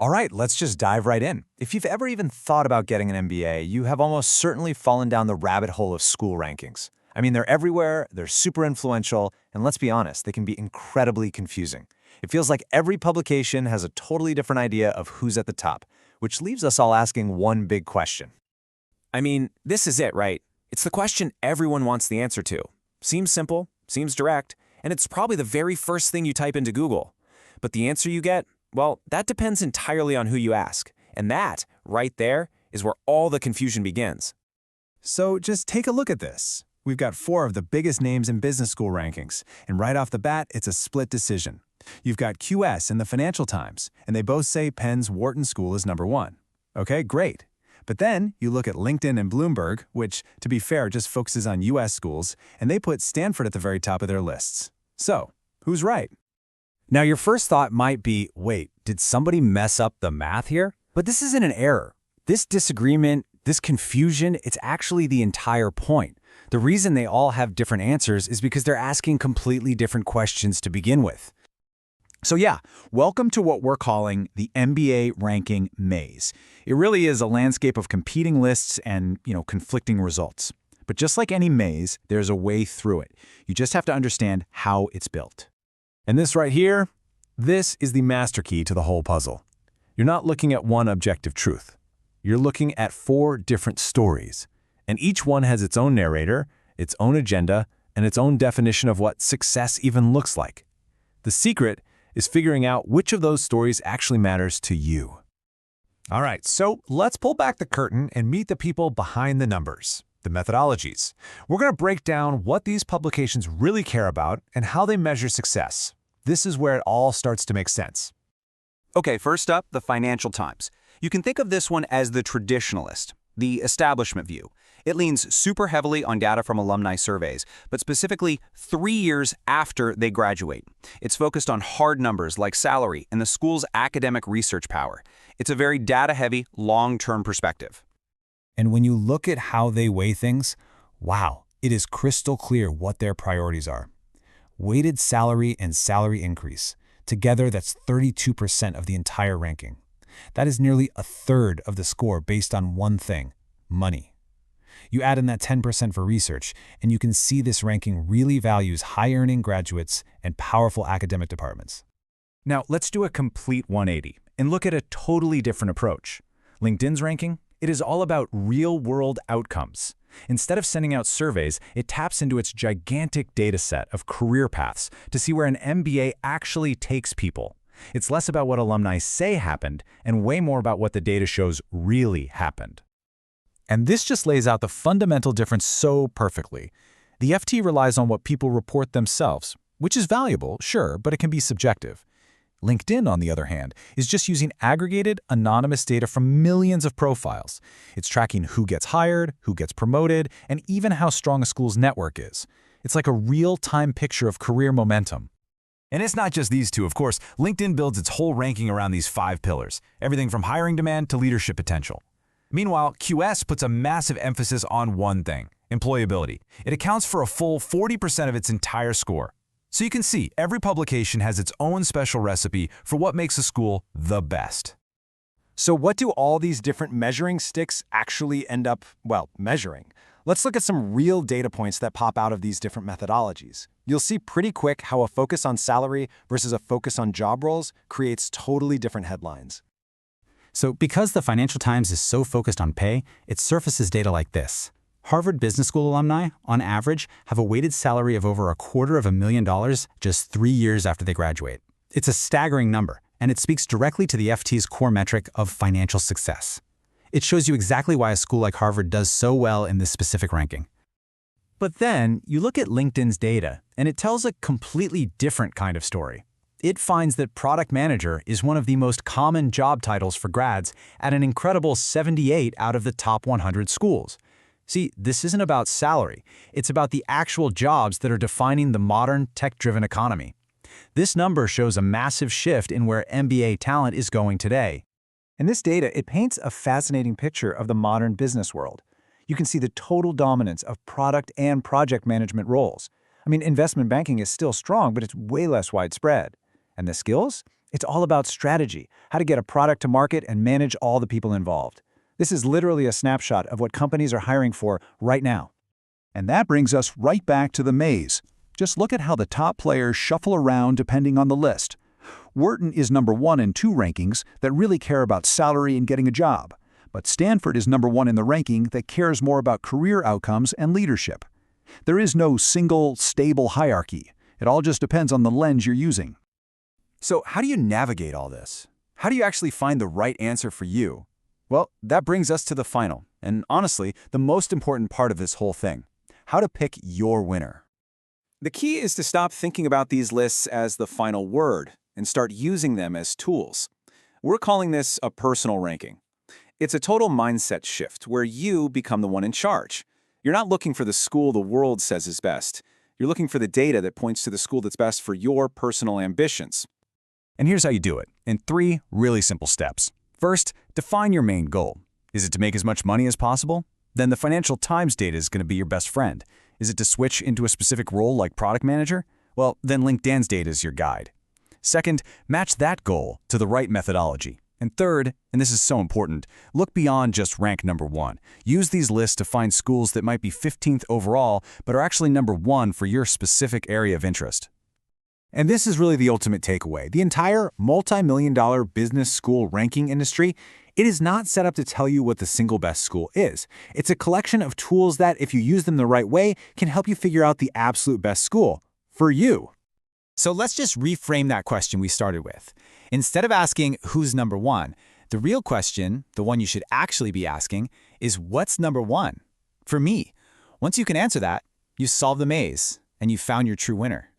All right, let's just dive right in. If you've ever even thought about getting an MBA, you have almost certainly fallen down the rabbit hole of school rankings. I mean, they're everywhere, they're super influential, and let's be honest, they can be incredibly confusing. It feels like every publication has a totally different idea of who's at the top, which leaves us all asking one big question. I mean, this is it, right? It's the question everyone wants the answer to. Seems simple, seems direct, and it's probably the very first thing you type into Google. But the answer you get, well, that depends entirely on who you ask. And that, right there, is where all the confusion begins. So just take a look at this. We've got 4 of the biggest names in business school rankings, and right off the bat, it's a split decision. You've got QS and the Financial Times, and they both say Penn's Wharton School is number 1. Okay, great. But then you look at LinkedIn and Bloomberg, which, to be fair, just focuses on US schools, and they put Stanford at the very top of their lists. So, who's right? Now, your first thought might be, wait, did somebody mess up the math here? But this isn't an error. This disagreement, this confusion, it's actually the entire point. The reason they all have different answers is because they're asking completely different questions to begin with. So yeah, welcome to what we're calling the MBA ranking maze. It really is a landscape of competing lists and, conflicting results. But just like any maze, there's a way through it. You just have to understand how it's built. And this right here, this is the master key to the whole puzzle. You're not looking at one objective truth. You're looking at 4 different stories. And each one has its own narrator, its own agenda, and its own definition of what success even looks like. The secret is figuring out which of those stories actually matters to you. All right, so let's pull back the curtain and meet the people behind the numbers, the methodologies. We're going to break down what these publications really care about and how they measure success. This is where it all starts to make sense. Okay, first up, the Financial Times. You can think of this one as the traditionalist, the establishment view. It leans super heavily on data from alumni surveys, but specifically 3 years after they graduate. It's focused on hard numbers like salary and the school's academic research power. It's a very data-heavy, long-term perspective. And when you look at how they weigh things, wow, it is crystal clear what their priorities are. Weighted salary and salary increase. Together, that's 32% of the entire ranking. That is nearly a third of the score based on one thing, money. You add in that 10% for research, and you can see this ranking really values high-earning graduates and powerful academic departments. Now, let's do a complete 180 and look at a totally different approach. LinkedIn's ranking, it is all about real-world outcomes. Instead of sending out surveys, it taps into its gigantic data set of career paths to see where an MBA actually takes people. It's less about what alumni say happened and way more about what the data shows really happened. And this just lays out the fundamental difference so perfectly. The FT relies on what people report themselves, which is valuable, sure, but it can be subjective. LinkedIn, on the other hand, is just using aggregated, anonymous data from millions of profiles. It's tracking who gets hired, who gets promoted, and even how strong a school's network is. It's like a real-time picture of career momentum. And it's not just these two, of course. LinkedIn builds its whole ranking around these 5 pillars, everything from hiring demand to leadership potential. Meanwhile, QS puts a massive emphasis on one thing, employability. It accounts for a full 40% of its entire score. So you can see, every publication has its own special recipe for what makes a school the best. So what do all these different measuring sticks actually end up, measuring? Let's look at some real data points that pop out of these different methodologies. You'll see pretty quick how a focus on salary versus a focus on job roles creates totally different headlines. So because the Financial Times is so focused on pay, it surfaces data like this. Harvard Business School alumni, on average, have a weighted salary of over $250,000 just 3 years after they graduate. It's a staggering number, and it speaks directly to the FT's core metric of financial success. It shows you exactly why a school like Harvard does so well in this specific ranking. But then, you look at LinkedIn's data, and it tells a completely different kind of story. It finds that product manager is one of the most common job titles for grads at an incredible 78 out of the top 100 schools. See, this isn't about salary. It's about the actual jobs that are defining the modern, tech-driven economy. This number shows a massive shift in where MBA talent is going today. And this data, it paints a fascinating picture of the modern business world. You can see the total dominance of product and project management roles. I mean, investment banking is still strong, but it's way less widespread. And the skills? It's all about strategy, how to get a product to market and manage all the people involved. This is literally a snapshot of what companies are hiring for right now. And that brings us right back to the maze. Just look at how the top players shuffle around depending on the list. Wharton is number 1 in 2 rankings that really care about salary and getting a job. But Stanford is number 1 in the ranking that cares more about career outcomes and leadership. There is no single, stable hierarchy. It all just depends on the lens you're using. So how do you navigate all this? How do you actually find the right answer for you? Well, that brings us to the final, and honestly, the most important part of this whole thing: how to pick your winner. The key is to stop thinking about these lists as the final word and start using them as tools. We're calling this a personal ranking. It's a total mindset shift where you become the one in charge. You're not looking for the school the world says is best. You're looking for the data that points to the school that's best for your personal ambitions. And here's how you do it, in 3 really simple steps. First, define your main goal. Is it to make as much money as possible? Then the Financial Times data is going to be your best friend. Is it to switch into a specific role like product manager? Well, then LinkedIn's data is your guide. Second, match that goal to the right methodology. And third, and this is so important, look beyond just rank number 1. Use these lists to find schools that might be 15th overall, but are actually number 1 for your specific area of interest. And this is really the ultimate takeaway. The entire multi-million-dollar business school ranking industry, it is not set up to tell you what the single best school is. It's a collection of tools that, if you use them the right way, can help you figure out the absolute best school for you. So let's just reframe that question we started with. Instead of asking who's number 1, the real question, the one you should actually be asking, is what's number 1? For me, once you can answer that, you solve the maze and you found your true winner.